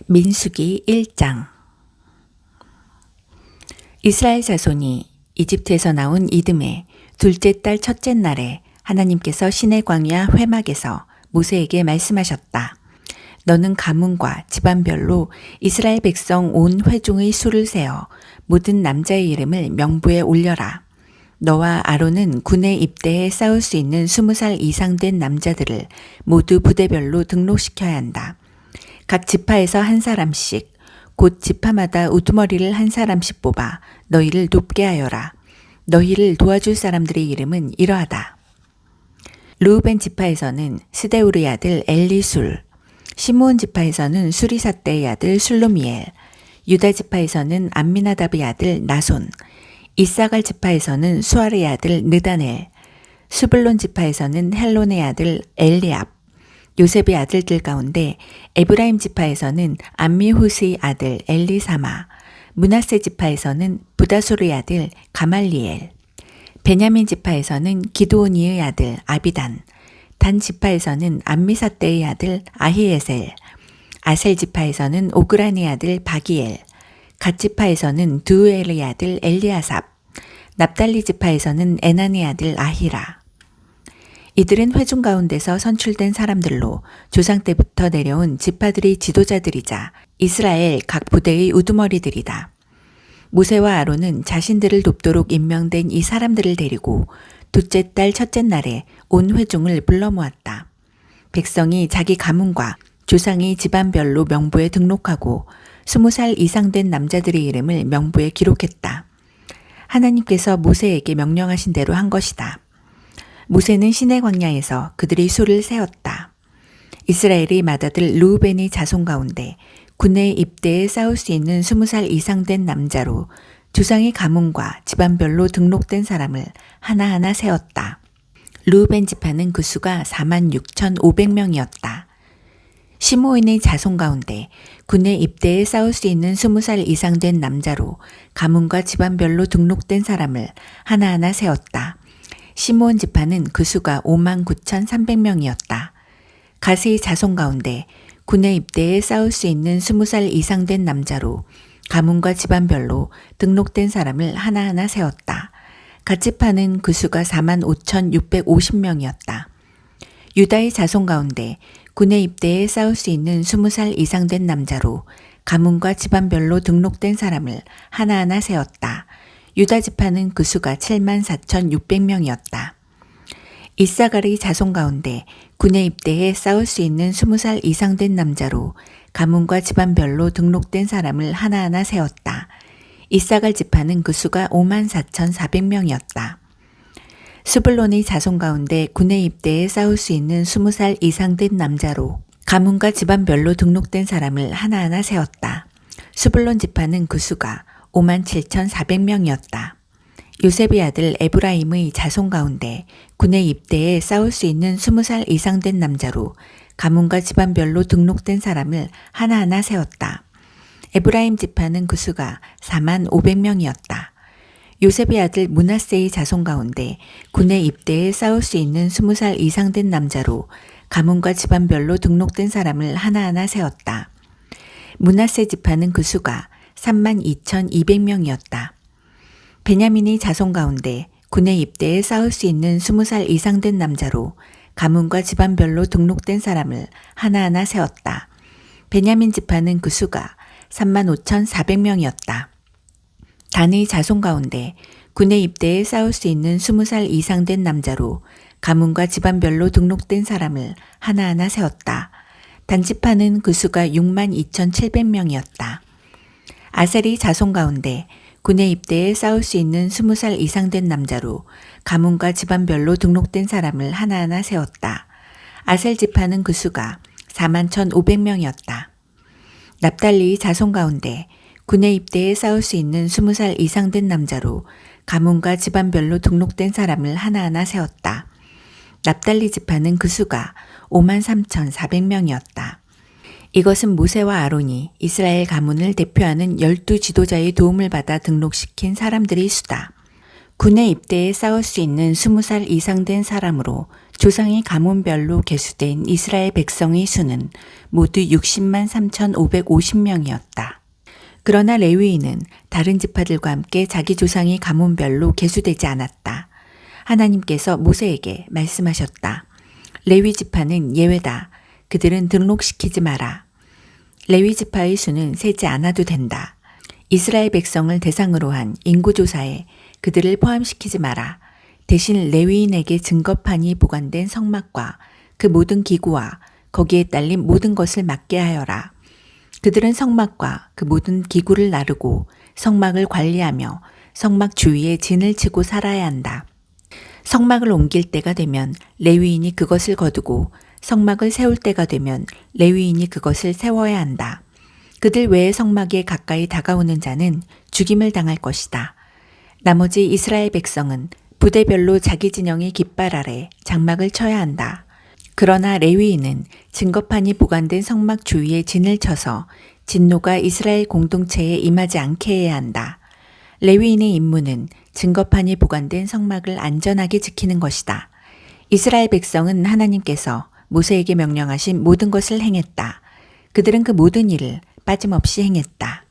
민수기 1장. 이스라엘 자손이 이집트에서 나온 이듬해 둘째 달 첫째 날에 하나님께서 시내 광야 회막에서 모세에게 말씀하셨다. 너는 가문과 집안별로 이스라엘 백성 온 회중의 수를 세어 모든 남자의 이름을 명부에 올려라. 너와 아론은 군에 입대해 싸울 수 있는 20살 이상 된 남자들을 모두 부대별로 등록시켜야 한다. 각 지파에서 한 사람씩, 곧 지파마다 우두머리를 한 사람씩 뽑아 너희를 돕게 하여라. 너희를 도와줄 사람들의 이름은 이러하다. 르우벤 지파에서는 스데우르의 아들 엘리술, 시므온 지파에서는 수리사떼의 아들 술로미엘, 유다 지파에서는 암미나답의 아들 나손, 이사갈 지파에서는 수아르의 아들 느다넬, 수블론 지파에서는 헬론의 아들 엘리압, 요셉의 아들들 가운데 에브라임 지파에서는 암미후스의 아들 엘리사마, 므낫세 지파에서는 부다소르의 아들 가말리엘, 베냐민 지파에서는 기드오니의 아들 아비단, 단 지파에서는 암미사떼의 아들 아히에셀, 아셀 지파에서는 오그란의 아들 바기엘, 갓 지파에서는 드우엘의 아들 엘리아삽, 납달리 지파에서는 에난의 아들 아히라. 이들은 회중 가운데서 선출된 사람들로 조상 때부터 내려온 지파들의 지도자들이자 이스라엘 각 부대의 우두머리들이다. 모세와 아론은 자신들을 돕도록 임명된 이 사람들을 데리고 둘째 달 첫째 날에 온 회중을 불러 모았다. 백성이 자기 가문과 조상의 집안별로 명부에 등록하고 20살 이상 된 남자들의 이름을 명부에 기록했다. 하나님께서 모세에게 명령하신 대로 한 것이다. 모세는 시내 광야에서 그들의 수를 세웠다. 이스라엘의 맏아들 르우벤의 자손 가운데 군에 입대해 싸울 수 있는 20살 이상 된 남자로 조상의 가문과 집안별로 등록된 사람을 하나하나 세웠다. 르우벤 지파는 그 수가 46,500명이었다. 시므온의 자손 가운데 군에 입대해 싸울 수 있는 20살 이상 된 남자로 가문과 집안별로 등록된 사람을 하나하나 세웠다. 시므온 지파는 그 수가 59,300명이었다. 갓의 자손 가운데 군에 입대해 싸울 수 있는 20살 이상 된 남자로 가문과 집안별로 등록된 사람을 하나하나 세웠다. 갓 지파는 그 수가 45,650명이었다. 유다의 자손 가운데 군에 입대해 싸울 수 있는 20살 이상 된 남자로 가문과 집안별로 등록된 사람을 하나하나 세웠다. 유다 지파는 그 수가 74,600명이었다. 이사갈의 자손 가운데 군에 입대해 싸울 수 있는 20살 이상 된 남자로 가문과 집안별로 등록된 사람을 하나하나 세웠다. 이사갈 지파는 그 수가 54,400명이었다. 스불론의 자손 가운데 군에 입대해 싸울 수 있는 20살 이상 된 남자로 가문과 집안별로 등록된 사람을 하나하나 세웠다. 스불론 지파는 그 수가 57,400명이었다. 요셉의 아들 에브라임의 자손 가운데 군에 입대해 싸울 수 있는 20살 이상 된 남자로 가문과 집안별로 등록된 사람을 하나하나 세웠다. 에브라임 지파는 그 수가 45,000명이었다. 요셉의 아들 므낫세의 자손 가운데 군에 입대해 싸울 수 있는 20살 이상 된 남자로 가문과 집안별로 등록된 사람을 하나하나 세웠다. 므낫세 지파는 그 수가 32,200명이었다. 베냐민의 자손 가운데 군에 입대해 싸울 수 있는 20살 이상 된 남자로 가문과 집안별로 등록된 사람을 하나하나 세웠다. 베냐민 지파는 그 수가 35,400명이었다. 단의 자손 가운데 군에 입대해 싸울 수 있는 20살 이상 된 남자로 가문과 집안별로 등록된 사람을 하나하나 세웠다. 단 지파는 그 수가 62,700명이었다. 아셀의 자손 가운데 군에 입대해 싸울 수 있는 20살 이상 된 남자로 가문과 집안별로 등록된 사람을 하나하나 세웠다. 아셀 지파는 그 수가 41,500명이었다. 납달리의 자손 가운데 군에 입대해 싸울 수 있는 20살 이상 된 남자로 가문과 집안별로 등록된 사람을 하나하나 세웠다. 납달리 지파는 그 수가 53,400명이었다. 이것은 모세와 아론이 이스라엘 가문을 대표하는 12 지도자의 도움을 받아 등록시킨 사람들의 수다. 군에 입대해 싸울 수 있는 20살 이상 된 사람으로 조상의 가문별로 계수된 이스라엘 백성의 수는 모두 60만 3,550명이었다. 그러나 레위인은 다른 지파들과 함께 자기 조상의 가문별로 계수되지 않았다. 하나님께서 모세에게 말씀하셨다. 레위 지파는 예외다. 그들은 등록시키지 마라. 레위 지파의 수는 세지 않아도 된다. 이스라엘 백성을 대상으로 한 인구조사에 그들을 포함시키지 마라. 대신 레위인에게 증거판이 보관된 성막과 그 모든 기구와 거기에 딸린 모든 것을 맡게 하여라. 그들은 성막과 그 모든 기구를 나르고 성막을 관리하며 성막 주위에 진을 치고 살아야 한다. 성막을 옮길 때가 되면 레위인이 그것을 거두고 성막을 세울 때가 되면 레위인이 그것을 세워야 한다. 그들 외에 성막에 가까이 다가오는 자는 죽임을 당할 것이다. 나머지 이스라엘 백성은 부대별로 자기 진영의 깃발 아래 장막을 쳐야 한다. 그러나 레위인은 증거판이 보관된 성막 주위에 진을 쳐서 진노가 이스라엘 공동체에 임하지 않게 해야 한다. 레위인의 임무는 증거판이 보관된 성막을 안전하게 지키는 것이다. 이스라엘 백성은 하나님께서 모세에게 명령하신 모든 것을 행했다. 그들은 그 모든 일을 빠짐없이 행했다.